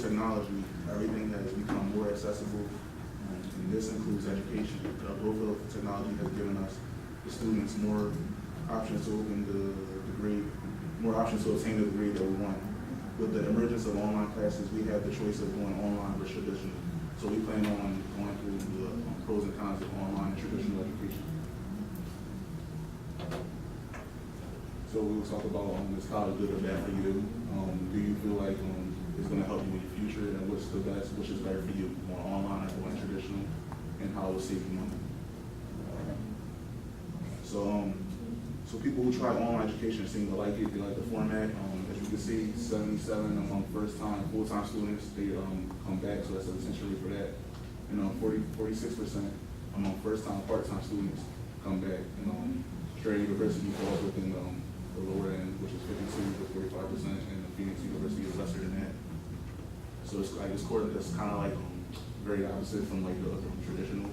technology, everything has become more accessible, and this includes education. The growth of technology has given us, the students, more options to open the degree, more options to obtain the degree that we want. With the emergence of online classes, we have the choice of going online versus traditional. So we plan on going through the pros and cons of online and traditional education. So we'll talk about is college good or bad for you? Do you feel like it's going to help you in your future, and what's the best, which is better for you, going online or going traditional, and how it will save you money? So people who try online education seem to like it. They like the format. As you can see, 77 among first-time, full-time students, they come back, so that's a retention rate for that. And 46% among first-time, part-time students come back. And Strayer University falls within the lower end, which is 52 to 45%, and Phoenix University is lesser than that. So it's like it's kind of like very opposite from like the traditional,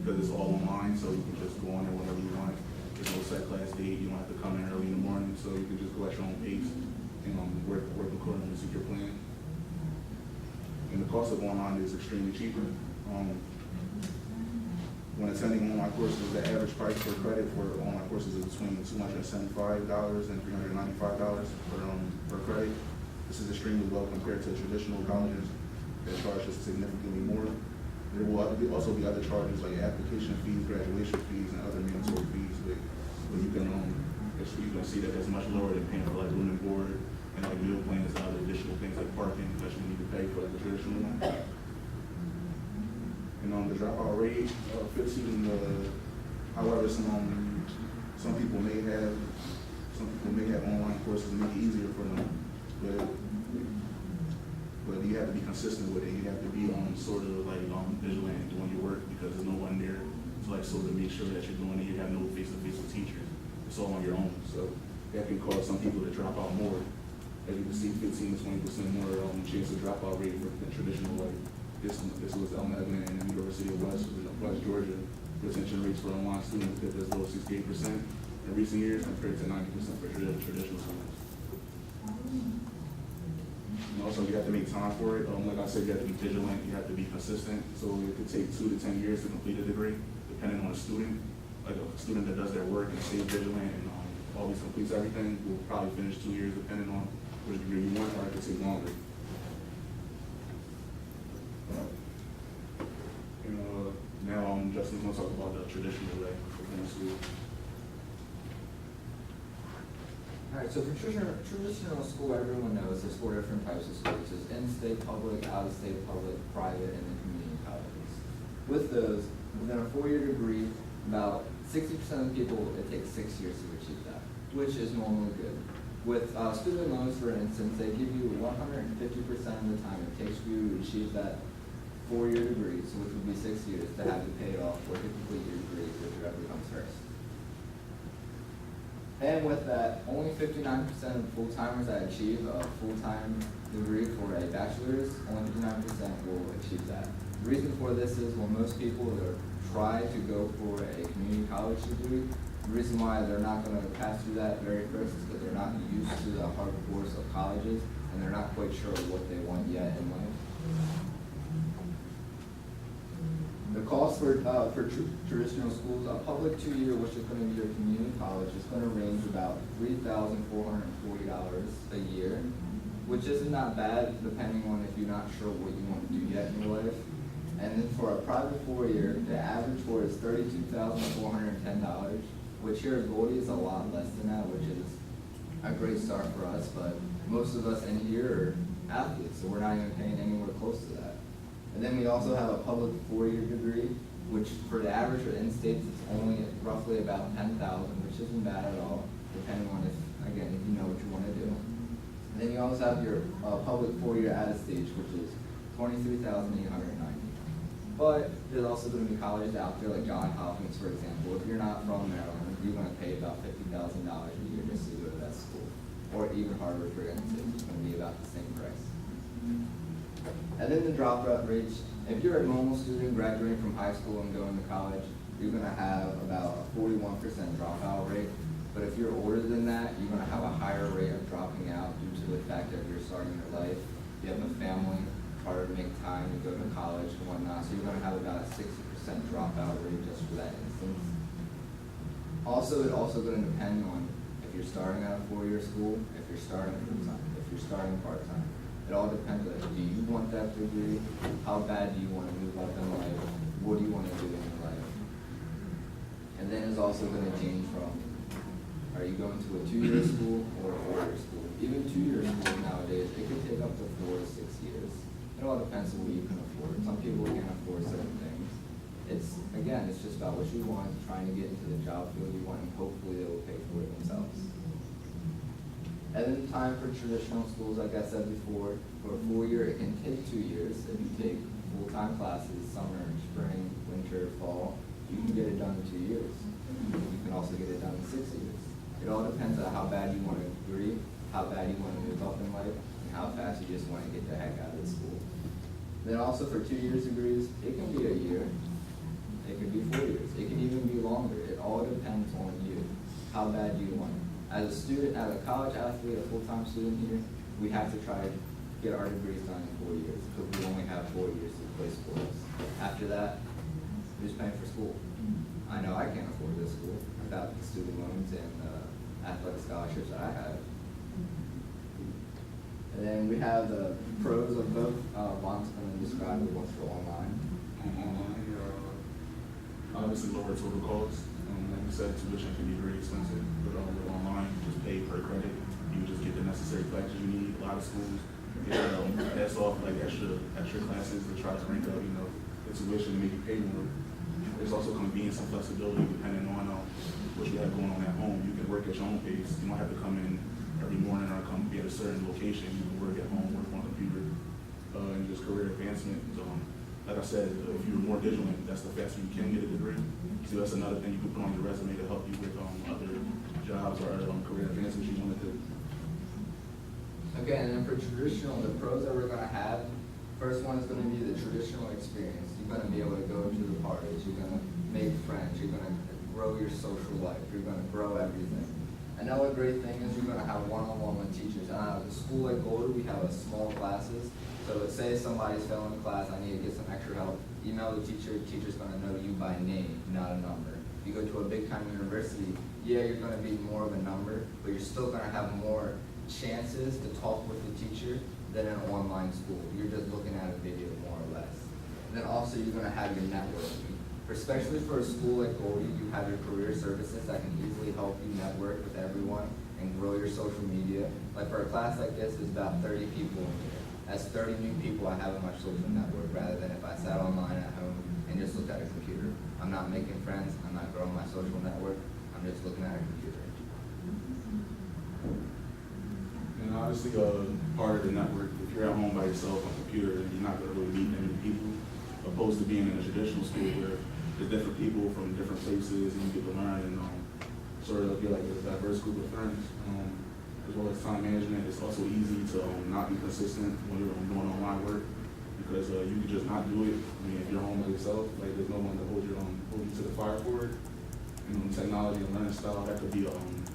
because it's all online, so you can just go on there whenever you want. There's no set class date. You don't have to come in early in the morning, so you can just go at your own pace and work according to your plan. And the cost of online is extremely cheaper. When attending online courses, the average price per credit for online courses is between $275 and $395 per credit. This is extremely low compared to traditional colleges that charge us significantly more. There will also be other charges like application fees, graduation fees, and other mandatory fees, but you can see that that's much lower than paying for like room and board and like meal plans and other additional things like parking that you need to pay for like the traditional one. And the dropout rate, 15. However, some people may have online courses to make it easier for them, but you have to be consistent with it. You have to be sort of like vigilant and doing your work, because there's no one there to like sort of make sure that you're doing it. You have no face-to-face with teachers. It's all on your own. So that can cause some people to drop out more. As you can see, 15 to 20% more chance of dropout rate than traditional like this was evident in the University of West Georgia. Retention rates for online students dipped as low as 68% in recent years compared to 90% for traditional students. And also, you have to make time for it. Like I said, you have to be vigilant. You have to be consistent. So it could take 2 to 10 years to complete a degree, depending on a student. Like a student that does their work and stays vigilant and always completes everything will probably finish 2 years, depending on which degree you want, or it could take longer. Now Justin's going to talk about the traditional way for going to school. Alright, so for traditional school, everyone knows there's 4 different types of schools. There's in-state public, out-of-state public, private, and the community colleges. With those, within a 4-year degree, about 60% of the people, it takes 6 years to achieve that, which is normally good. With student loans, for instance, they give you 150% of the time it takes for you to achieve that 4-year degree, so which would be 6 years, to have you pay it off or to complete your degree, whichever comes first. And with that, only 59% of full-timers that achieve a full-time degree for a bachelor's, only 59% will achieve that. The reason for this is, when most people try to go for a community college degree, the reason why they're not going to pass through that very first is because they're not used to the hard course of colleges, and they're not quite sure what they want yet in life. The cost for traditional schools, a public 2-year, which is going to be your community college, is going to range about $3,440 a year, which is not bad depending on if you're not sure what you want to do yet in your life. And then for a private 4-year, the average for it is $32,410, which here at Goldie is a lot less than that, which is a great start for us. But most of us in here are athletes, so we're not even paying anywhere close to that. And then we also have a public 4-year degree, which for the average for in-states, it's only roughly about $10,000, which isn't bad at all, depending on if you know what you want to do. And then you also have your public 4-year out-of-state, which is $23,890. But there's also going to be colleges out there like Johns Hopkins, for example. If you're not from Maryland, you're going to pay about $50,000 a year just to go to that school. Or even Harvard, for instance, it's going to be about the same price. And then the dropout rates, if you're a normal student graduating from high school and going to college, you're going to have about a 41% dropout rate. But if you're older than that, you're going to have a higher rate of dropping out due to the fact that you're starting your life, you have a family, harder to make time to go to college and whatnot, so you're gonna have about a 60% dropout rate just for that instance. Also, it's also gonna depend on if you're starting at a 4-year school, if you're starting full-time, if you're starting part-time. It all depends on, do you want that degree? How bad do you wanna move up in life? What do you wanna do in your life? And then it's also gonna change from, are you going to a 2-year school or a 4-year school? Even 2-year schools nowadays, it could take up to 4 to 6 years. It all depends on what you can afford. Some people can't afford certain things. Again, it's just about what you want, trying to get into the job field you want, and hopefully they will pay for it themselves. And then time for traditional schools, like I said before, for a 4-year, it can take 2 years. If you take full-time classes, summer, spring, winter, fall, you can get it done in 2 years. You can also get it done in 6 years. It all depends on how bad you want to degree, how bad you want to move up in life, and how fast you just want to get the heck out of school. Then also for 2 years degrees, it can be a year, it could be 4 years, it can even be longer. It all depends on you. How bad do you want it? As a student, as a college athlete, a full-time student here, we have to try to get our degrees done in 4 years because we only have 4 years to play sports. After that, we're just paying for school. I know I can't afford this school without the student loans and athletic scholarships that I have. And then we have the pros of both. Juan's going to describe the ones for online. Obviously lower total costs. Like you said, tuition can be very expensive, but with online, just pay per credit. You just get the necessary classes you need. A lot of schools pass off like extra classes to try to rank up, the tuition to make you pay more. There's also convenience and flexibility depending on what you have going on at home. You can work at your own pace. You don't have to come in every morning or come be at a certain location. You can work at home, work on a computer, and just career advancement. Like I said, if you're more vigilant, that's the faster you can get a degree. So that's another thing you can put on your resume to help you with other jobs or other career advancements you want to do. Okay, and then for traditional, the pros that we're going to have, first one is going to be the traditional experience. You're going to be able to go to the parties, you're going to make friends, you're going to grow your social life, you're going to grow everything. Another great thing is you're going to have one-on-one with teachers. At the school I go to, we have small classes. So let's say somebody's failing a class, I need to get some extra help. Email the teacher, the teacher's going to know you by name, not a number. If you go to a big-time university, yeah, you're going to be more of a number, but you're still going to have more chances to talk with the teacher than an online school. You're just looking at a video more or less. And then also you're going to have your networking. Especially for a school like Goldie, you have your career services that can easily help you network with everyone and grow your social media. Like for a class like this, there's about 30 people in here. That's 30 new people I have in my social network, rather than if I sat online at home and just looked at a computer. I'm not making friends, I'm not growing my social network, I'm just looking at a computer. And obviously, part of the network, if you're at home by yourself on a computer, you're not going to really meet many people, opposed to being in a traditional school where there's different people from different places and you get to learn and sort of get like a diverse group of friends. As well as time management, it's also easy to not be consistent when you're doing online work because you can just not do it. I mean, if you're home by yourself, like there's no one to hold you to the fire for it. Technology and learning style, that could be a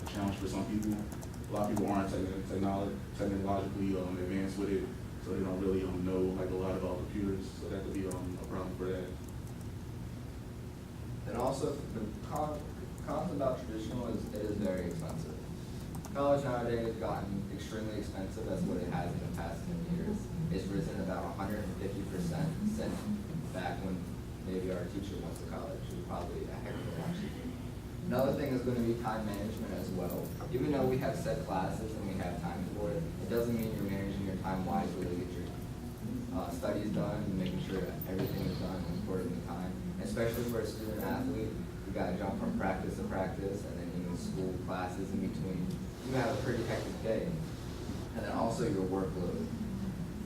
challenge for some people. A lot of people aren't technologically advanced with it, so they don't really know like a lot about computers. So that could be a problem for that. And also, the cons about traditional is it is very expensive. College nowadays has gotten extremely expensive. That's what it has in the past 10 years. It's risen about 150% since back when maybe our teacher went to college. It was probably a heck of a lot cheaper. Another thing is going to be time management as well. Even though we have set classes and we have time for it, it doesn't mean you're managing your time wisely to get your studies done and making sure that everything is done according to time. Especially for a student athlete, you got to jump from practice to practice and then school classes in between. You have a pretty hectic day. And then also your workload.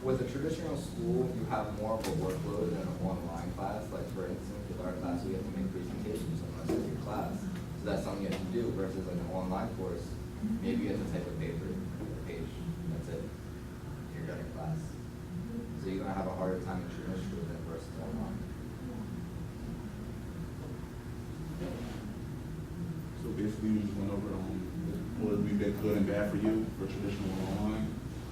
With a traditional school, you have more of a workload than an online class. Like for instance, with our class, we have to make presentations on most of your class. So that's something you have to do versus like an online course. Maybe you have to type a paper, a page, that's it. You're done in class. So you're gonna have a harder time in traditional than versus online. So basically, we just went over what would be good and bad for you for traditional and online.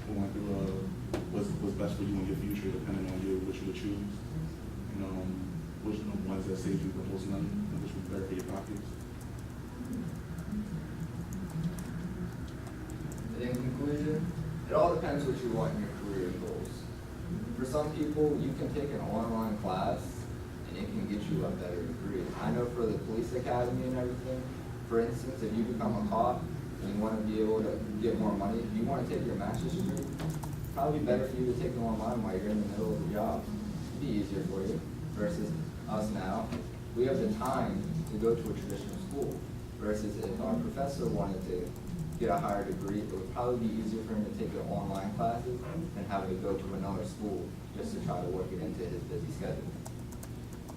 We went through what's best for you in your future, depending on you, what you would choose. And which are the ones that save you the most money, and which would be better for your pockets. And in conclusion, it all depends what you want in your career goals. For some people, you can take an online class and it can get you a better degree. I know for the police academy and everything, for instance, if you become a cop and you want to be able to get more money, if you want to take your master's degree, it's probably better for you to take it online while you're in the middle of the job. It'd be easier for you versus us now. We have the time to go to a traditional school versus if our professor wanted to get a higher degree, it would probably be easier for him to take the online classes than having to go to another school just to try to work it into his busy schedule.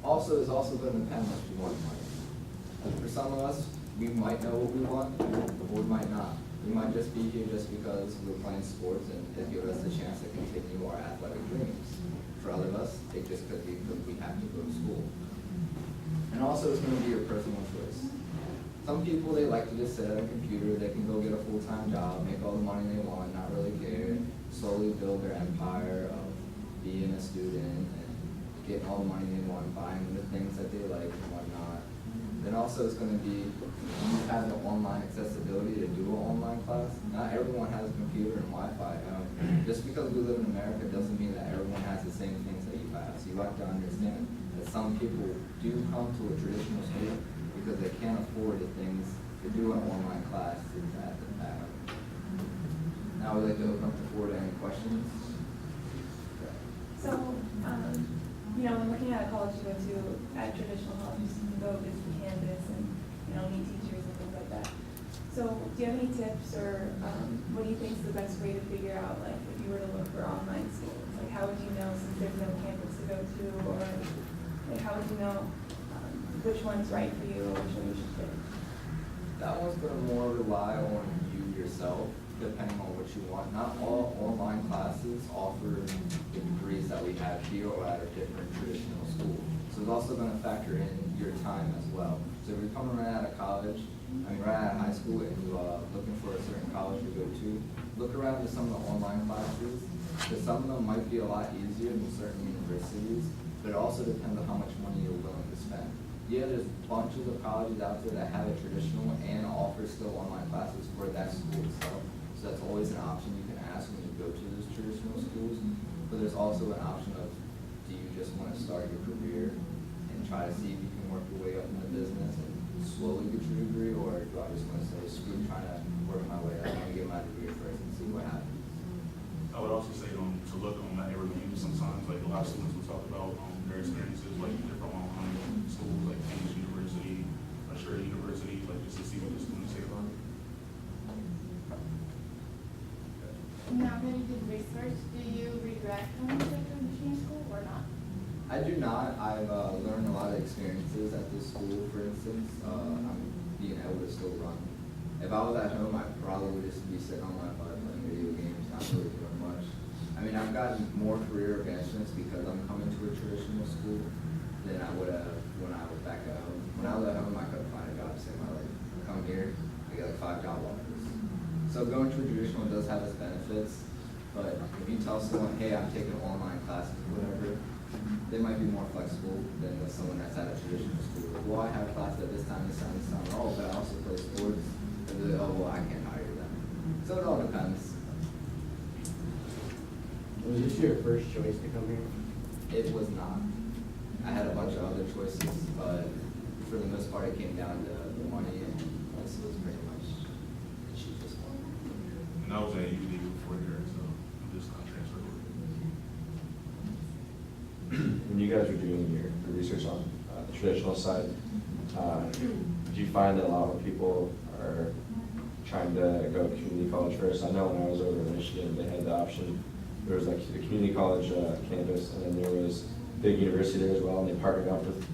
Also, it's also going to depend on what you want in life. For some of us, we might know what we want, or we might not. We might just be here just because we're playing sports and it gives us the chance to continue our athletic dreams. For other of us, it just could be because we have to go to school. And also, it's going to be your personal choice. Some people, they like to just sit at a computer, they can go get a full-time job, make all the money they want, not really care, slowly build their empire of being a student and getting all the money they want, buying the things that they like and whatnot. Then also it's going to be, you have the online accessibility to do an online class. Not everyone has a computer and Wi-Fi. Just because we live in America doesn't mean that everyone has the same things that you have. So you have to understand that some people do come to a traditional school because they can't afford the things to do an online class at home. Now we'd like to open up the floor to any questions. So, you know, when looking at a college to go to, at traditional colleges, you can go visit campus and, you know, meet teachers and things like that. So, do you have any tips or what do you think is the best way to figure out, like, if you were to look for online schools? Like, how would you know since there's no campus to go to, or like, how would you know which one's right for you or which one you should pick? That one's going to more rely on you yourself, depending on what you want. Not all online classes offer the degrees that we have here or at a different traditional school. So it's also going to factor in your time as well. So if you're coming right out of college, right out of high school, and you're looking for a certain college to go to, look around to some of the online classes, because some of them might be a lot easier than certain universities, but it also depends on how much money you're willing to spend. Yeah, there's bunches of colleges out there that have a traditional and offer still online classes for that school itself. So that's always an option you can ask when you go to those traditional schools. But there's also an option of, do you just want to start your career and try to see if you can work your way up in the business and slowly get your degree, or do I just want to say, screw trying to work my way up, I want to get my degree first and see what happens. I would also say to look at reviews sometimes, like a lot of students will talk about their experiences, like different online schools, like Cambridge University, Sheridan University, like just to see what the students say about it. Now that you did research, do you regret going to a machine school or not? I do not. I've learned a lot of experiences at this school, for instance. I'm being able to still run. If I was at home, I probably would just be sitting on my butt playing video games, not really doing much. I've gotten more career advancements because I'm coming to a traditional school than I would have when I was back at home. When I was at home, I couldn't find a job to save my life. Come here, I get like 5 job offers. So going to a traditional does have its benefits, but if you tell someone, hey, I'm taking online classes or whatever, they might be more flexible than with someone that's at a traditional school. Like, well, I have class at this time, this time, this time. Oh, but I also play sports. And they're like, oh, well, I can't hire them. So it all depends. Was this your first choice to come here? It was not. I had a bunch of other choices, but for the most part, it came down to the money, and this was pretty much the cheapest one. And I was at UD before here, so I'm just not transferred. When you guys were doing your research on the traditional side, do you find that a lot of people are trying to go to community college first? I know when I was over in Michigan, they had the option. There was like the community college campus, and then there was big university there as well, and they partnered up with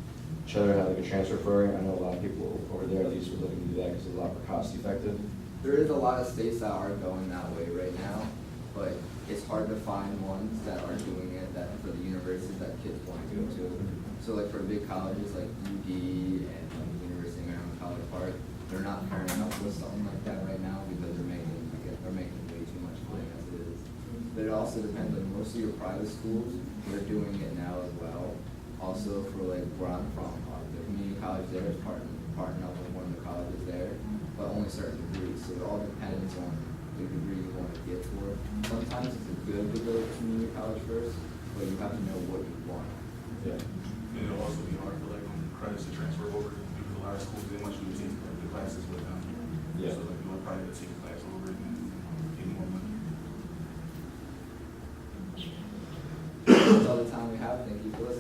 each other, had like a transfer program. I know a lot of people over there at least were looking to do that because it's a lot more cost effective. There is a lot of states that are going that way right now, but it's hard to find ones that are doing it that for the universities that kids want to go to. So like for big colleges like UD and like University of Maryland College Park, they're not pairing up with something like that right now because they're making way too much money as it is. but it also depends on most of your private schools, we're doing it now as well. Also for like where I'm from, the community college there is partnering up with one of the colleges there, but only certain degrees, so it all depends on the degree you want to get for. Sometimes it's good to go to community college first, but you have to know what you want. Yeah. And it'll also be hard for like credits to transfer over because a lot of schools, they want you to take the classes with them. Yeah. So like you'll probably have to take a class over and get more money. That's all the time we have. Thank you for listening.